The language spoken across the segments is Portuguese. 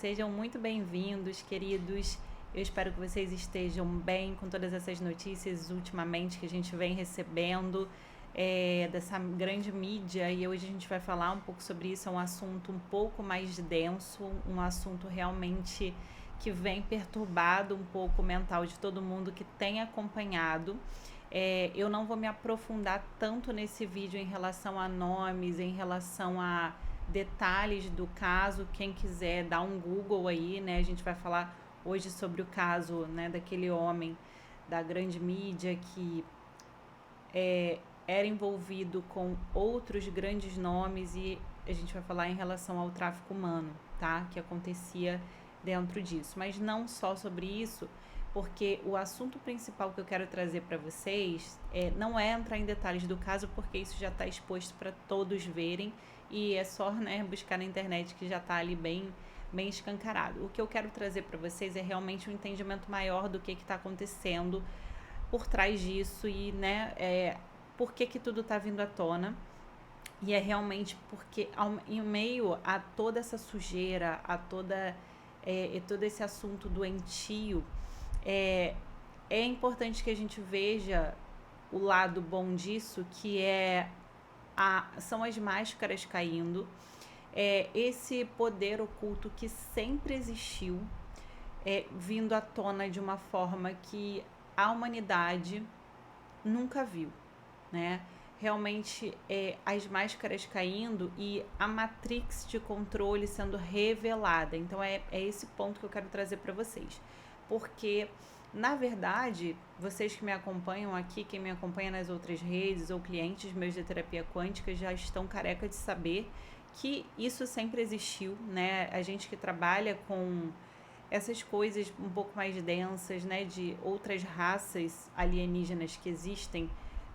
Sejam muito bem-vindos, queridos. Eu espero que vocês estejam bem com todas essas notícias ultimamente que a gente vem recebendo dessa grande mídia. E hoje a gente vai falar um pouco sobre isso. É um assunto um pouco mais denso, um assunto realmente que vem perturbado um pouco o mental de todo mundo que tem acompanhado. Eu não vou me aprofundar tanto nesse vídeo em relação a nomes, em relação a detalhes do caso. Quem quiser dar um Google aí, né? A gente vai falar hoje sobre o caso, né, daquele homem da grande mídia que era envolvido com outros grandes nomes, e a gente vai falar em relação ao tráfico humano, tá? Que acontecia dentro disso. Mas não só sobre isso, porque o assunto principal que eu quero trazer para vocês não é entrar em detalhes do caso, porque isso já está exposto para todos verem, e é só, né, buscar na internet que já está ali bem escancarado. O que eu quero trazer para vocês é realmente um entendimento maior do que está acontecendo por trás disso e, né, por que tudo está vindo à tona. E é realmente porque em meio a toda essa sujeira, a todo esse assunto doentio, é importante que a gente veja o lado bom disso, que são as máscaras caindo, esse poder oculto que sempre existiu, vindo à tona de uma forma que a humanidade nunca viu, né? Realmente as máscaras caindo e a matrix de controle sendo revelada. Então é esse ponto que eu quero trazer para vocês, porque na verdade, vocês que me acompanham aqui, quem me acompanha nas outras redes ou clientes meus de terapia quântica já estão careca de saber que isso sempre existiu, né? A gente que trabalha com essas coisas um pouco mais densas, né, de outras raças alienígenas que existem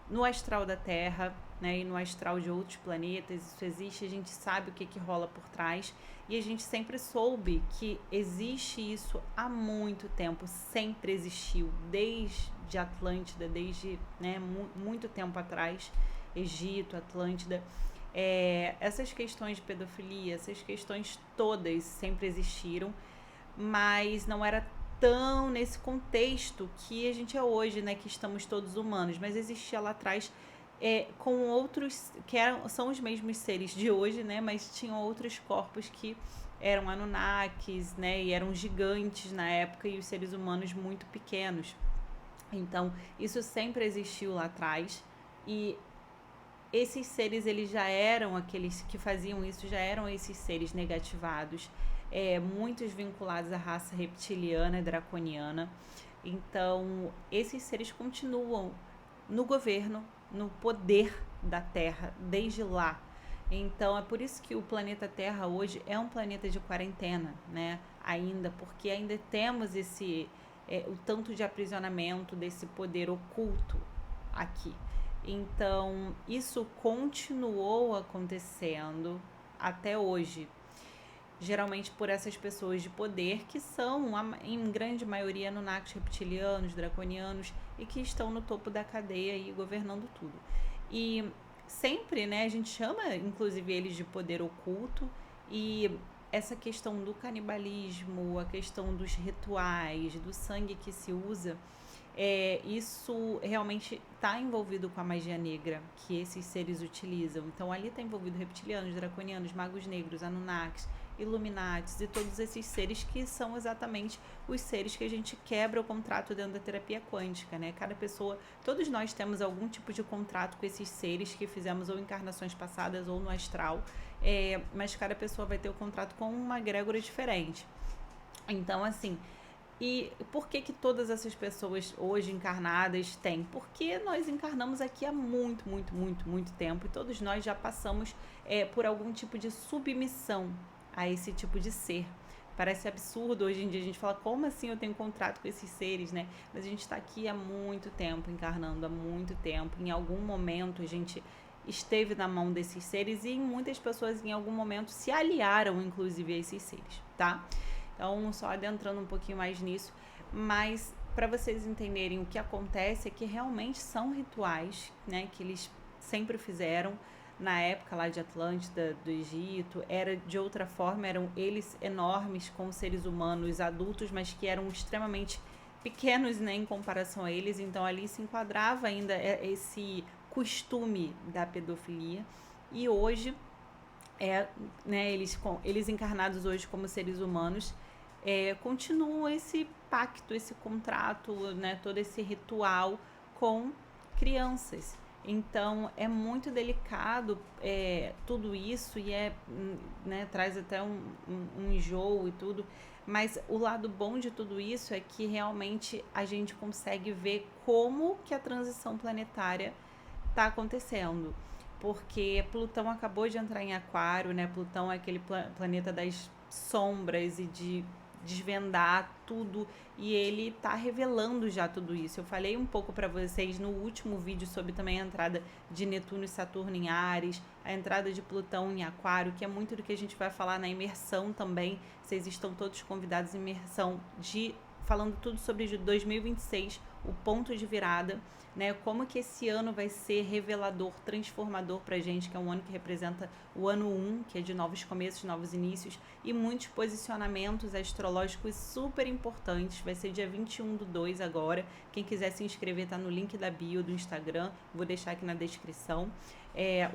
no astral da Terra, né, e no astral de outros planetas, isso existe, a gente sabe o que rola por trás, e a gente sempre soube que existe isso há muito tempo, sempre existiu, desde Atlântida, desde, né, muito tempo atrás, Egito, Atlântida. Essas questões de pedofilia, essas questões todas sempre existiram, mas não era tão nesse contexto que a gente é hoje, né, que estamos todos humanos, mas existia lá atrás com outros que são os mesmos seres de hoje, né, mas tinham outros corpos que eram Anunnakis, né, e eram gigantes na época, e os seres humanos muito pequenos. Então isso sempre existiu lá atrás, e esses seres, eles já eram aqueles que faziam isso, já eram esses seres negativados, muitos vinculados à raça reptiliana e draconiana. Então, esses seres continuam no governo, no poder da Terra, desde lá. Então, é por isso que o planeta Terra hoje é um planeta de quarentena, né? Ainda, porque ainda temos o tanto de aprisionamento desse poder oculto aqui. Então, isso continuou acontecendo até hoje, geralmente por essas pessoas de poder que são, em grande maioria, Anunnakis, reptilianos, draconianos, e que estão no topo da cadeia e governando tudo. E sempre, né, a gente chama, inclusive, eles de poder oculto, e essa questão do canibalismo, a questão dos rituais, do sangue que se usa, isso realmente está envolvido com a magia negra que esses seres utilizam. Então ali está envolvido reptilianos, draconianos, magos negros, Anunnakis, Illuminatis e todos esses seres que são exatamente os seres que a gente quebra o contrato dentro da terapia quântica, né? Cada pessoa, todos nós temos algum tipo de contrato com esses seres que fizemos ou encarnações passadas ou no astral, mas cada pessoa vai ter o contrato com uma egrégora diferente. Então, assim, e por que todas essas pessoas hoje encarnadas têm? Porque nós encarnamos aqui há muito tempo, e todos nós já passamos por algum tipo de submissão a esse tipo de ser. Parece absurdo hoje em dia a gente falar, como assim eu tenho contrato com esses seres, né? Mas a gente está aqui há muito tempo, encarnando há muito tempo. Em algum momento a gente esteve na mão desses seres, e muitas pessoas em algum momento se aliaram, inclusive, a esses seres, tá? Então, só adentrando um pouquinho mais nisso, mas para vocês entenderem o que acontece é que realmente são rituais, né, que eles sempre fizeram. na época lá de Atlântida, do Egito, era de outra forma, eram eles enormes com seres humanos adultos, mas que eram extremamente pequenos, né, em comparação a eles. Então ali se enquadrava ainda esse costume da pedofilia. E hoje né, eles encarnados hoje como seres humanos, continuam esse pacto, esse contrato, né, todo esse ritual com crianças. Então é muito delicado tudo isso e né, traz até um enjoo e tudo. Mas o lado bom de tudo isso é que realmente a gente consegue ver como que a transição planetária está acontecendo. Porque Plutão acabou de entrar em Aquário, né? Plutão é aquele planeta das sombras e de desvendar tudo, e ele tá revelando já tudo isso. Eu falei um pouco para vocês no último vídeo sobre também a entrada de Netuno e Saturno em Áries, a entrada de Plutão em Aquário, que é muito do que a gente vai falar na imersão também. Vocês estão todos convidados em imersão falando tudo sobre 2026, o ponto de virada, né? Como que esse ano vai ser revelador, transformador pra gente, que é um ano que representa o ano 1, que é de novos começos, novos inícios, e muitos posicionamentos astrológicos super importantes. Vai ser dia 21/2 agora. Quem quiser se inscrever tá no link da bio do Instagram, vou deixar aqui na descrição.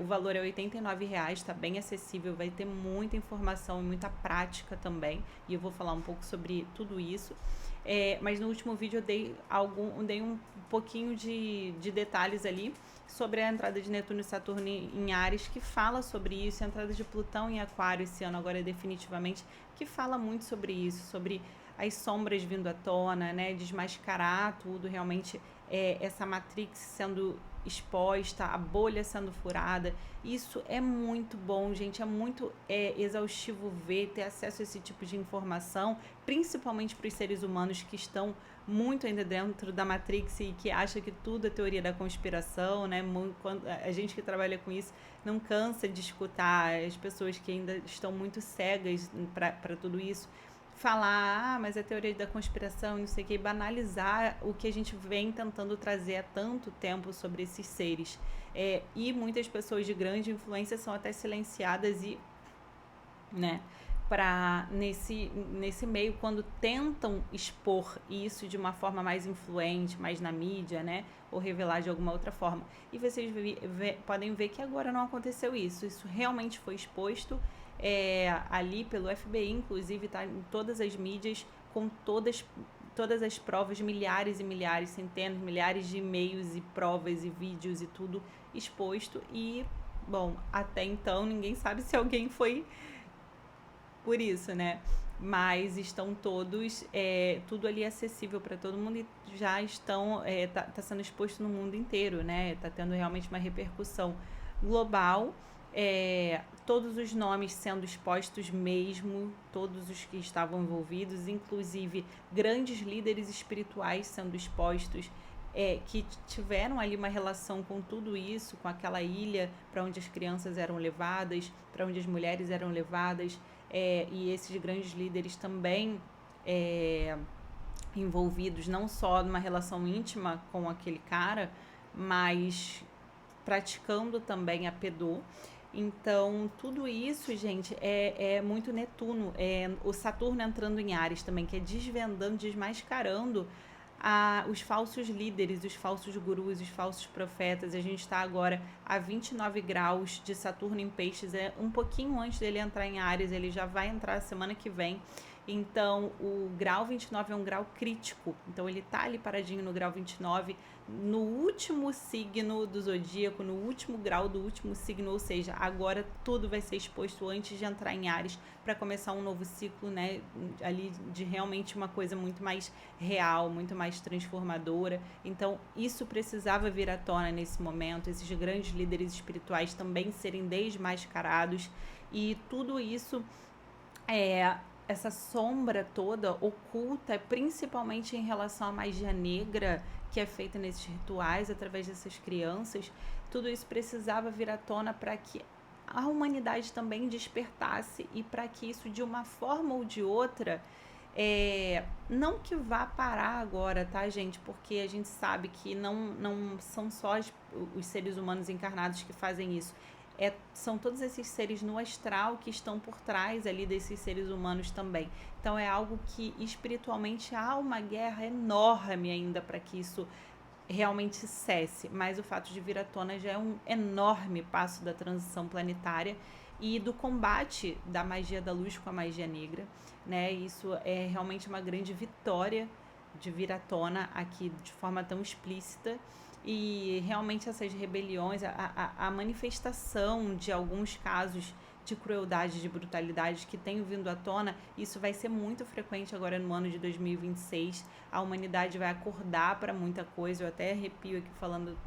O valor é R$ 89, tá bem acessível, vai ter muita informação e muita prática também, e eu vou falar um pouco sobre tudo isso. Mas no último vídeo eu dei um pouquinho de detalhes ali sobre a entrada de Netuno e Saturno em Áries, que fala sobre isso, a entrada de Plutão em Aquário esse ano agora definitivamente, que fala muito sobre isso, sobre as sombras vindo à tona, né, desmascarar tudo, realmente essa matrix sendo exposta, a bolha sendo furada. Isso é muito bom, gente, é muito exaustivo ter acesso a esse tipo de informação, principalmente para os seres humanos que estão muito ainda dentro da Matrix e que acha que tudo é teoria da conspiração, né? A gente que trabalha com isso não cansa de escutar as pessoas que ainda estão muito cegas para tudo isso falar, mas é teoria da conspiração e não sei o que, banalizar o que a gente vem tentando trazer há tanto tempo sobre esses seres. E muitas pessoas de grande influência são até silenciadas e, né, nesse meio, quando tentam expor isso de uma forma mais influente, mais na mídia, né, ou revelar de alguma outra forma. E vocês podem ver que agora não aconteceu isso. Isso realmente foi exposto ali pelo FBI, inclusive está em todas as mídias, com todas as provas, milhares e milhares, centenas, milhares de e-mails e provas e vídeos e tudo exposto. E, bom, até então ninguém sabe se alguém foi por isso, né? Mas estão todos, tudo ali acessível para todo mundo e já estão, tá sendo exposto no mundo inteiro, né? Tá tendo realmente uma repercussão global. Todos os nomes sendo expostos mesmo, todos os que estavam envolvidos, inclusive grandes líderes espirituais sendo expostos, que tiveram ali uma relação com tudo isso, com aquela ilha para onde as crianças eram levadas, para onde as mulheres eram levadas, e esses grandes líderes também envolvidos não só numa relação íntima com aquele cara, mas praticando também a pedô. Então, tudo isso, gente, é muito Netuno. O Saturno entrando em Áries também, que é desvendando, desmascarando os falsos líderes, os falsos gurus, os falsos profetas. A gente está agora a 29 graus de Saturno em Peixes, um pouquinho antes dele entrar em Áries, ele já vai entrar semana que vem. Então, o grau 29 é um grau crítico. Então, ele tá ali paradinho no grau 29, no último signo do zodíaco, no último grau do último signo, ou seja, agora tudo vai ser exposto antes de entrar em Áries para começar um novo ciclo, né, ali de realmente uma coisa muito mais real, muito mais transformadora. Então, isso precisava vir à tona nesse momento, esses grandes líderes espirituais também serem desmascarados, e tudo isso essa sombra toda oculta, principalmente em relação à magia negra que é feita nesses rituais através dessas crianças, tudo isso precisava vir à tona para que a humanidade também despertasse e para que isso, de uma forma ou de outra, não que vá parar agora, tá, gente? Porque a gente sabe que não são só os seres humanos encarnados que fazem isso. são todos esses seres no astral que estão por trás ali desses seres humanos também. Então é algo que espiritualmente há uma guerra enorme ainda para que isso realmente cesse, mas o fato de vir à tona já é um enorme passo da transição planetária e do combate da magia da luz com a magia negra, né? Isso é realmente uma grande vitória de vir à tona aqui de forma tão explícita. E realmente essas rebeliões, a manifestação de alguns casos de crueldade, de brutalidade que tem vindo à tona, isso vai ser muito frequente agora no ano de 2026. A humanidade vai acordar para muita coisa. Eu até arrepio aqui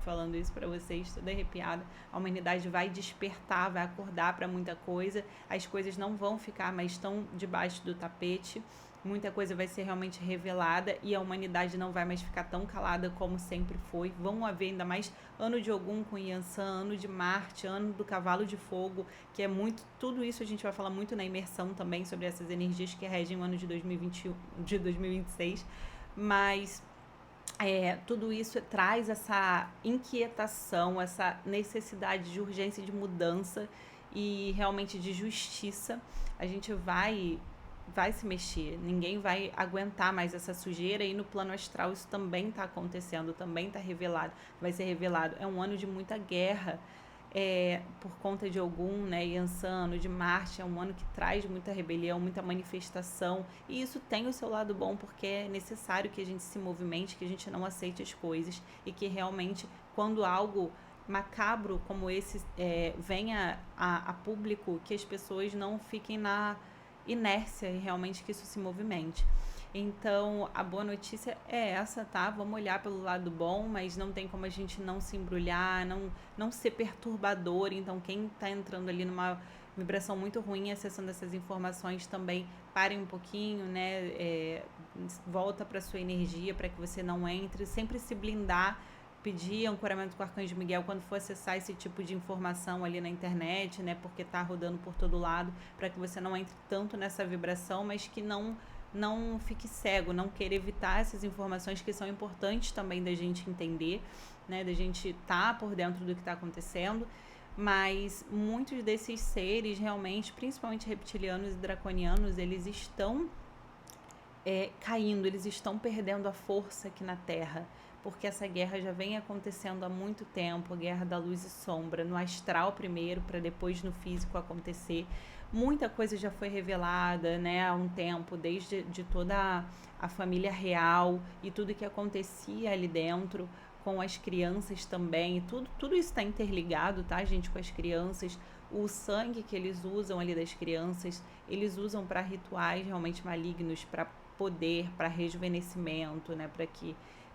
falando isso para vocês, toda arrepiada. A humanidade vai despertar, vai acordar para muita coisa. As coisas não vão ficar mais tão debaixo do tapete. Muita coisa vai ser realmente revelada e a humanidade não vai mais ficar tão calada como sempre foi. Vão haver ainda mais ano de Ogum com Yansan, ano de Marte, ano do Cavalo de Fogo, que é muito... Tudo isso a gente vai falar muito na imersão também sobre essas energias que regem o ano de 2021, de 2026. Mas tudo isso traz essa inquietação, essa necessidade de urgência de mudança e realmente de justiça. A gente vai se mexer, ninguém vai aguentar mais essa sujeira e no plano astral isso também está acontecendo, também está revelado, vai ser revelado. É um ano de muita guerra por conta de Ogum, né, Yansan, ano de Marte, é um ano que traz muita rebelião, muita manifestação e isso tem o seu lado bom porque é necessário que a gente se movimente, que a gente não aceite as coisas e que realmente quando algo macabro como esse venha a público, que as pessoas não fiquem na inércia e realmente que isso se movimente. Então, a boa notícia é essa, tá? Vamos olhar pelo lado bom, mas não tem como a gente não se embrulhar, não ser perturbador. Então, quem tá entrando ali numa vibração muito ruim, acessando essas informações também, parem um pouquinho, né? Volta para sua energia, para que você não entre. Sempre se blindar, pedir ancoramento com o Arcanjo Miguel quando for acessar esse tipo de informação ali na internet, né? Porque tá rodando por todo lado, para que você não entre tanto nessa vibração, mas que não fique cego, não queira evitar essas informações que são importantes também da gente entender, né? Da gente estar por dentro do que está acontecendo. Mas muitos desses seres realmente, principalmente reptilianos e draconianos, eles estão caindo, eles estão perdendo a força aqui na Terra, porque essa guerra já vem acontecendo há muito tempo, a guerra da luz e sombra, no astral primeiro, para depois no físico acontecer. Muita coisa já foi revelada, né, há um tempo, desde de toda a família real e tudo que acontecia ali dentro, com as crianças também, tudo isso está interligado, tá, gente, com as crianças. O sangue que eles usam ali das crianças, eles usam para rituais realmente malignos, para poder, para rejuvenescimento, né,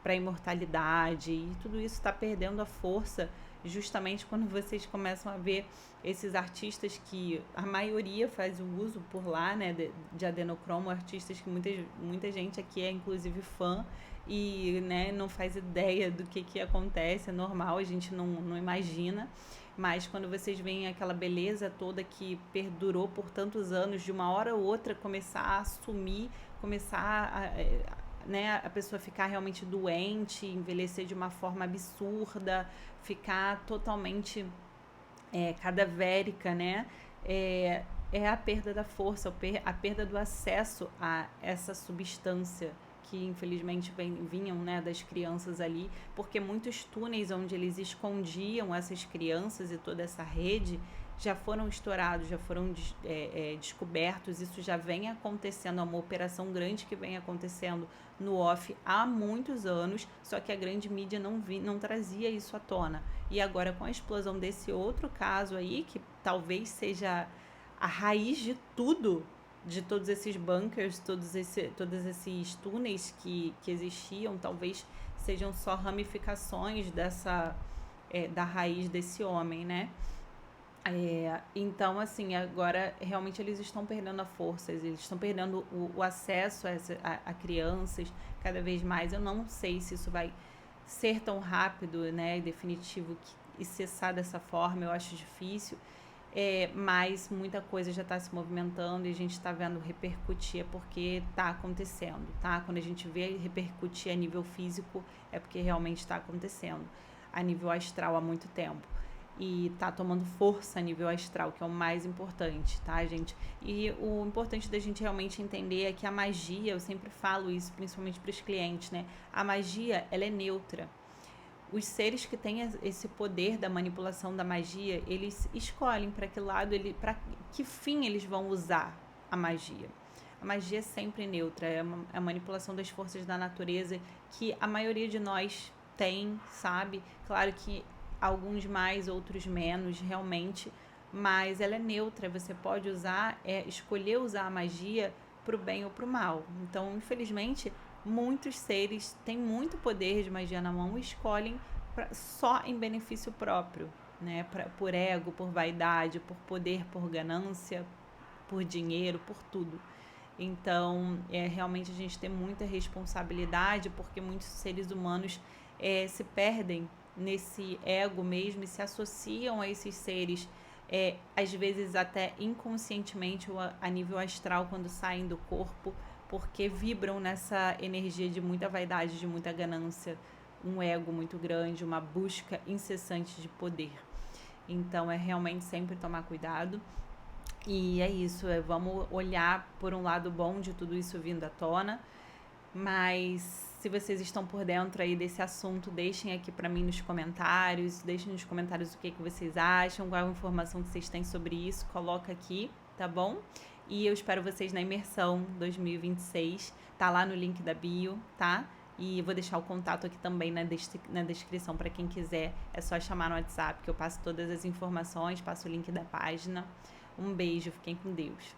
para imortalidade, e tudo isso está perdendo a força justamente quando vocês começam a ver esses artistas que a maioria faz o uso por lá, né, de adenocromo, artistas que muita gente aqui é inclusive fã e, né, não faz ideia do que acontece, é normal, a gente não imagina, mas quando vocês veem aquela beleza toda que perdurou por tantos anos, de uma hora ou outra começar a sumir, começar né, a pessoa ficar realmente doente, envelhecer de uma forma absurda, ficar totalmente cadavérica, né? É a perda da força, a perda do acesso a essa substância que infelizmente vinham, né, das crianças ali, porque muitos túneis onde eles escondiam essas crianças e toda essa rede já foram estourados, já foram descobertos, isso já vem acontecendo, é uma operação grande que vem acontecendo no off há muitos anos, só que a grande mídia não trazia isso à tona. E agora com a explosão desse outro caso aí, que talvez seja a raiz de tudo, de todos esses bunkers, todos esses túneis que existiam, talvez sejam só ramificações da raiz desse homem, né? Então, assim, agora realmente eles estão perdendo a força, eles estão perdendo o acesso a crianças cada vez mais. Eu não sei se isso vai ser tão rápido, né, definitivo e cessar dessa forma, eu acho difícil, mas muita coisa já está se movimentando e a gente está vendo repercutir, porque está acontecendo, tá? Quando a gente vê repercutir a nível físico, é porque realmente está acontecendo, a nível astral há muito tempo. e tá tomando força a nível astral, que é o mais importante, tá, gente? E o importante da gente realmente entender é que a magia, eu sempre falo isso, principalmente para os clientes, né? A magia, ela é neutra. Os seres que têm esse poder da manipulação da magia, eles escolhem para que lado, para que fim eles vão usar a magia. A magia é sempre neutra, é a manipulação das forças da natureza que a maioria de nós tem, sabe? Claro que alguns mais, outros menos, realmente, mas ela é neutra, você pode usar, escolher usar a magia pro bem ou pro mal. Então, infelizmente, muitos seres têm muito poder de magia na mão e escolhem só em benefício próprio, né? Por ego, por vaidade, por poder, por ganância, por dinheiro, por tudo. Então, realmente a gente tem muita responsabilidade, porque muitos seres humanos se perdem nesse ego mesmo e se associam a esses seres, às vezes até inconscientemente ou a nível astral, quando saem do corpo, porque vibram nessa energia de muita vaidade, de muita ganância, um ego muito grande, uma busca incessante de poder. Então, é realmente sempre tomar cuidado. E é isso, vamos olhar por um lado bom de tudo isso vindo à tona, mas se vocês estão por dentro aí desse assunto, deixem aqui para mim nos comentários, deixem nos comentários o que vocês acham, qual a informação que vocês têm sobre isso, coloca aqui, tá bom? E eu espero vocês na imersão 2026, tá lá no link da bio, tá? E eu vou deixar o contato aqui também na descrição para quem quiser, é só chamar no WhatsApp que eu passo todas as informações, passo o link da página. Um beijo, fiquem com Deus.